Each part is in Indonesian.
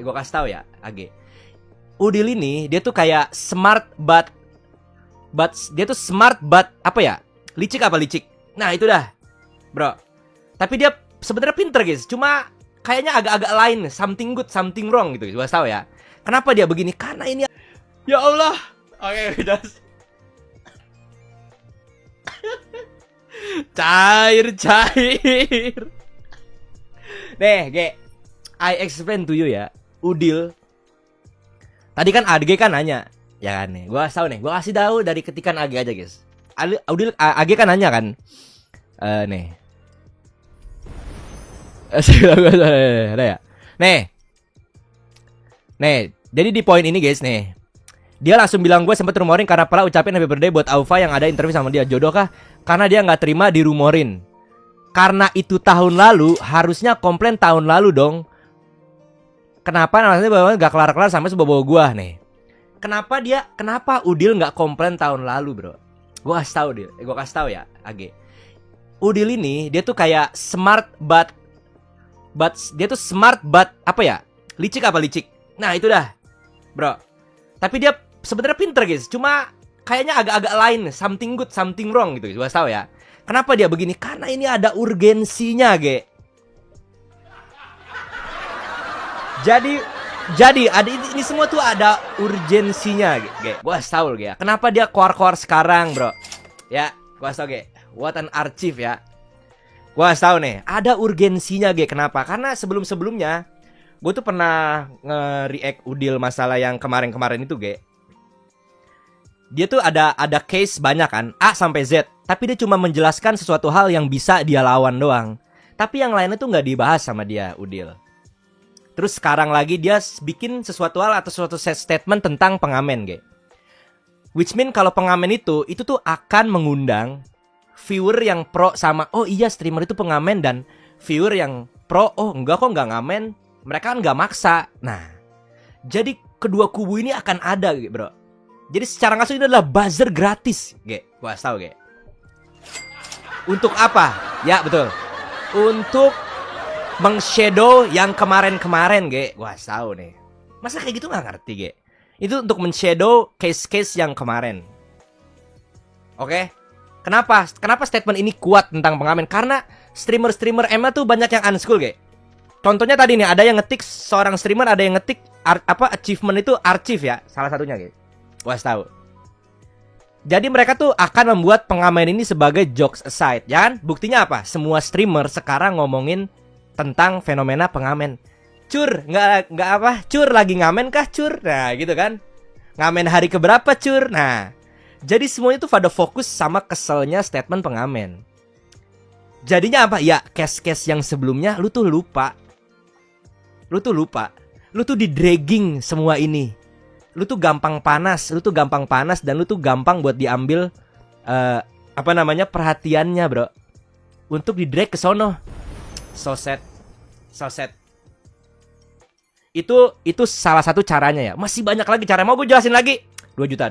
gue kasih tahu ya, Age. Udil ini dia tuh kayak smart but dia tuh smart but apa ya? Licik apa licik? Nah, itu dah. Bro. Tapi dia sebenarnya pinter, guys. Cuma kayaknya agak-agak lain, something good, something wrong gitu. Gue tahu ya. Kenapa dia begini? Karena ini ya Allah. Oke, udah. Cair. Nih, Ge. I explain to you ya. Udil. Tadi kan AG kan nanya, ya kan nih. Gua tahu nih, gua kasih tahu dari ketikan AG aja, guys. Udil AG kan nanya kan. Nih. Ada ya. Nih, jadi di poin ini, guys, nih. Dia langsung bilang gue sempet rumorin karena pernah ucapin happy birthday buat Aufa yang ada interview sama dia. Jodoh kah? Karena dia nggak terima dirumorin. Karena itu tahun lalu, harusnya komplain tahun lalu dong. Kenapa namanya bawa nggak kelar-kelar sampai bawa gua nih? Kenapa Udil nggak komplain tahun lalu, bro? Gua kasih tahu gue kasih tahu ya, Age. Udil ini dia tuh kayak smart but dia tuh smart but apa ya? Licik apa licik? Nah, itu dah, bro. Tapi dia sebenarnya pinter, guys. Cuma kayaknya agak-agak lain, something good, something wrong gitu. Gua tahu ya. Kenapa dia begini? Karena ini ada urgensinya, Ge. Jadi ada ini semua tuh ada urgensinya, Ge. Gua tahu, Ge. Kenapa dia keluar sekarang, bro? Ya, gua tahu, Ge. What an archive ya. Gua tahu nih, ada urgensinya, Ge. Kenapa? Karena sebelum-sebelumnya gue tuh pernah nge-react Udil masalah yang kemarin-kemarin itu, Ge. Dia tuh ada case banyak kan, A sampai Z. Tapi dia cuma menjelaskan sesuatu hal yang bisa dia lawan doang. Tapi yang lainnya tuh nggak dibahas sama dia, Udil. Terus sekarang lagi dia bikin sesuatu hal atau suatu statement tentang pengamen, Ge. Which mean kalau pengamen itu tuh akan mengundang viewer yang pro sama, oh iya streamer itu pengamen, dan viewer yang pro, oh enggak kok nggak ngamen. Mereka kan nggak maksa. Nah, jadi kedua kubu ini akan ada, bro. Jadi secara langsung ini adalah buzzer gratis, Ge. Gua tahu, Ge. Untuk apa? Ya, betul. Untuk meng-shadow yang kemarin-kemarin, Ge. Gua tahu nih. Masa kayak gitu nggak ngerti, Ge? Itu untuk men-shadow case-case yang kemarin. Oke? Kenapa statement ini kuat tentang pengamen? Karena streamer-streamer Emma tuh banyak yang unschool, Ge. Contohnya tadi nih, ada yang ngetik seorang streamer, ada yang ngetik achievement itu archive ya, salah satunya, Ge. Gua tahu. Jadi mereka tuh akan membuat pengamen ini sebagai jokes aside, ya kan? Buktinya apa? Semua streamer sekarang ngomongin tentang fenomena pengamen. Cur, nggak apa? Cur lagi ngamen kah, Cur? Nah, gitu kan? Ngamen hari keberapa, Cur? Nah, jadi semuanya tuh pada fokus sama keselnya statement pengamen. Jadinya apa? Ya, case-case yang sebelumnya lu tuh lupa. Lu tuh di dragging semua ini. Lu tuh gampang panas dan lu tuh gampang buat diambil perhatiannya, bro. Untuk di drag ke sono. So sad. Itu salah satu caranya ya. Masih banyak lagi cara. Mau gue jelasin lagi? 2 juta.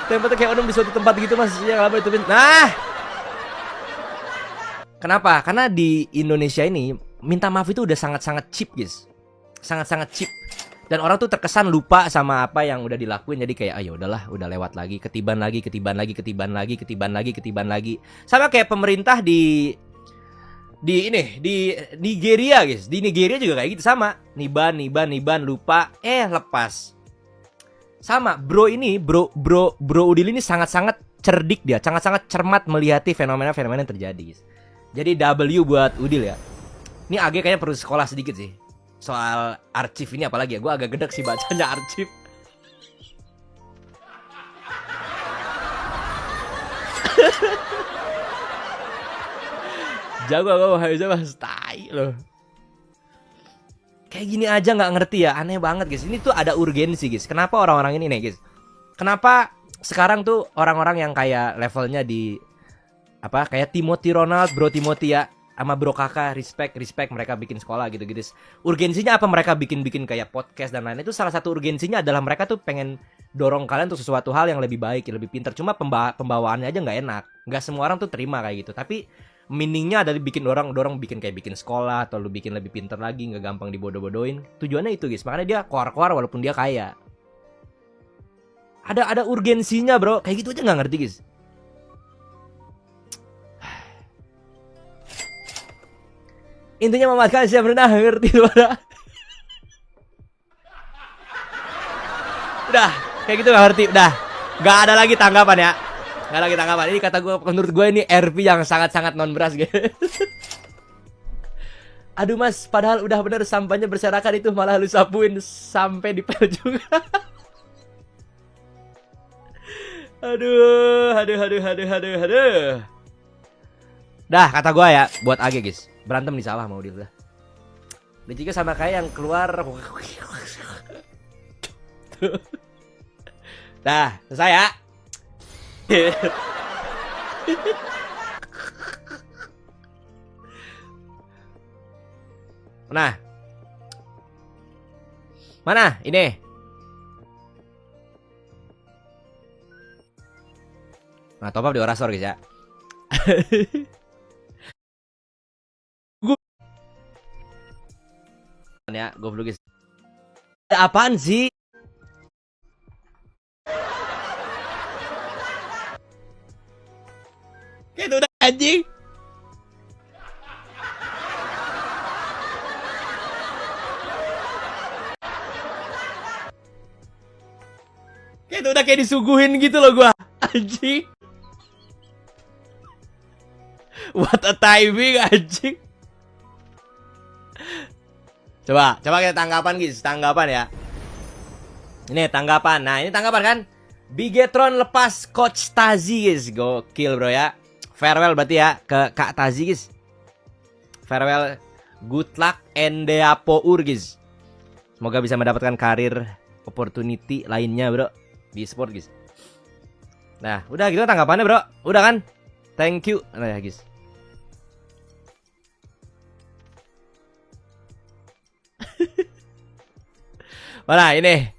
Tempatnya kayak di suatu tempat gitu, mas. Ya, apa itu? Nah, kenapa? Karena di Indonesia ini minta maaf itu udah sangat-sangat cheap, guys. Sangat-sangat cheap. Dan orang tuh terkesan lupa sama apa yang udah dilakuin. Jadi kayak, ayo udahlah, udah lewat lagi, ketiban lagi. Sama kayak pemerintah di Nigeria, guys. Di Nigeria juga kayak gitu, sama. Niban, lupa, lepas. Sama, bro Udil ini sangat-sangat cerdik dia, sangat-sangat cermat melihati fenomena-fenomena yang terjadi, guys. Jadi W buat Udil ya. Ini AG kayaknya perlu sekolah sedikit sih soal arsip ini, apalagi ya. Gue agak gedek sih bacanya arsip. Jago tai loh. Kayak gini aja nggak ngerti ya, aneh banget, guys. Ini tuh ada urgensi, guys. Kenapa orang-orang ini nih, guys? Kenapa sekarang tuh orang-orang yang kayak levelnya di kayak Timothy Ronald, bro Timothy ya, sama bro kakak, respect mereka bikin sekolah gitu-gitu. Urgensinya apa mereka bikin kayak podcast dan lain, itu salah satu urgensinya adalah mereka tuh pengen dorong kalian untuk sesuatu hal yang lebih baik, lebih pintar. Cuma pembawaannya aja nggak enak, nggak semua orang tuh terima kayak gitu. Tapi meaningnya adalah bikin dorong bikin kayak bikin sekolah atau lu bikin lebih pintar lagi, nggak gampang dibodoh-bodohin. Tujuannya itu guys, makanya dia keluar walaupun dia kaya. Ada urgensinya bro, kayak gitu aja nggak ngerti guys. Intinya memanfaatkan siapa pernah ngerti mana. Udah, kayak gitu gak ngerti. Udah, gak ada lagi tanggapan ya. Gak ada lagi tanggapan. Ini kata gue, menurut gue ini RP yang sangat-sangat non beras gitu. Aduh mas, padahal udah bener sampahnya berserakan itu malah lu sapuin sampai di pel juga. Aduh. Dah, kata gue ya, buat AG guys, berantem di sawah mau dia. Dan juga sama kayak yang keluar. Dah, selesai ya. Mana? Ini. Nah, top up di Orasor guys ya. Ya, gue dulu guys. Ada apaan sih? Kayak itu udah anjing. Kayak itu udah kayak disuguhin gitu loh gua. Anjing. What a timing anjing. Coba kita tanggapan guys, tanggapan ya. Ini tanggapan. Nah, ini tanggapan kan. Bigetron lepas Coach Tazi guys. Gokil bro ya. Farewell berarti ya ke Kak Tazi guys. Farewell. Good luck and deapour guys. Semoga bisa mendapatkan karir opportunity lainnya bro di sport guys. Nah, udah gitu tanggapannya bro. Udah kan? Thank you. Nah ya guys. Mana ini?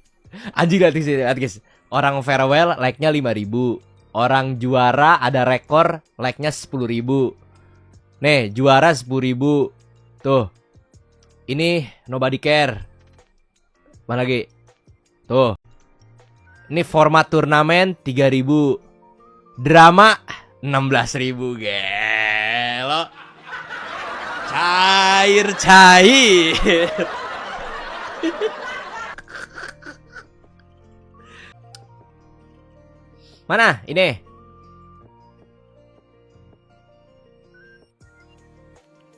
Anjing lihat guys. Orang farewell like-nya 5.000. Orang juara ada rekor like-nya 10.000. Nih, juara 10.000. Tuh. Ini nobody care. Mana lagi? Tuh. Ini format turnamen 3.000. Drama 16.000. Gelo. Cair. Mana? Ini.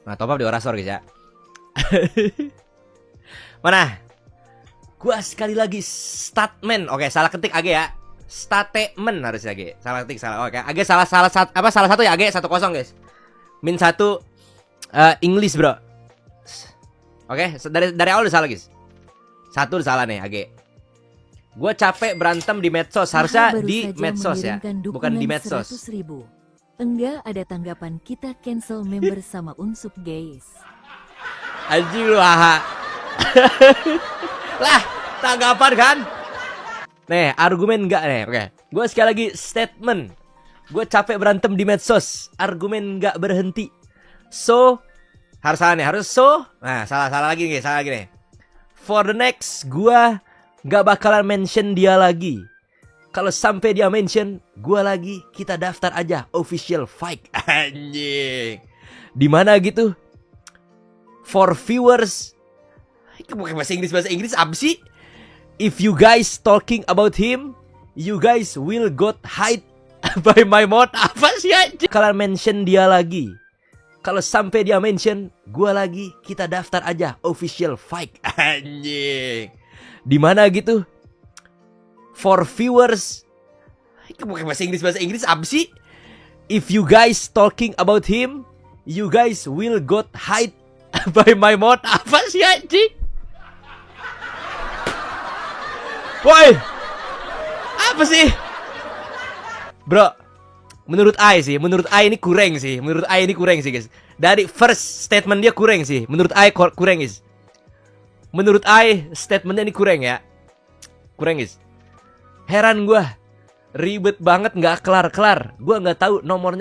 Nah, top up di Orasor guys ya. Mana? Gua sekali lagi statement. Oke, salah ketik AG ya. Statement harusnya AG. Salah ketik salah. Oke, AG salah satu ya AG 1-0 guys. Min 1 English, bro. Oke, dari awal udah salah guys. 1 udah salah nih AG. Gue capek berantem di medsos. Harusnya di medsos ya, bukan di medsos. Enggak ada tanggapan, kita cancel member sama Unsub guys. Anjing lu aha. Lah, tanggapan kan? Nih, argumen enggak nih. Oke. Gue sekali lagi statement. Gue capek berantem di medsos. Argumen enggak berhenti. So, harus salah nih, harus so. Nah, salah lagi nih, salah lagi nih. For the next, gue gak bakalan mention dia lagi. Kalau sampai dia mention gua lagi, kita daftar aja official fight. Anjing. Di mana gitu? For viewers. Bukan bahasa Inggris apa sih? If you guys talking about him, you guys will got hide by my mouth. Apa sih anjing? Kalian mention dia lagi. Kalau sampai dia mention gua lagi, kita daftar aja official fight. Anjing. Di mana gitu? For viewers. Bukan bahasa Inggris apa sih? If you guys talking about him, you guys will got hide by my mouth. Apa sih anjing? Woi. Apa sih? Bro, menurut I ini kurang sih. Guys. dari first statement dia kurang sih. Menurut I kurang is. Menurut I statementnya ini kurang ya. Kurang is. Heran gua. Ribet banget nggak kelar-kelar. Gua nggak tahu nomornya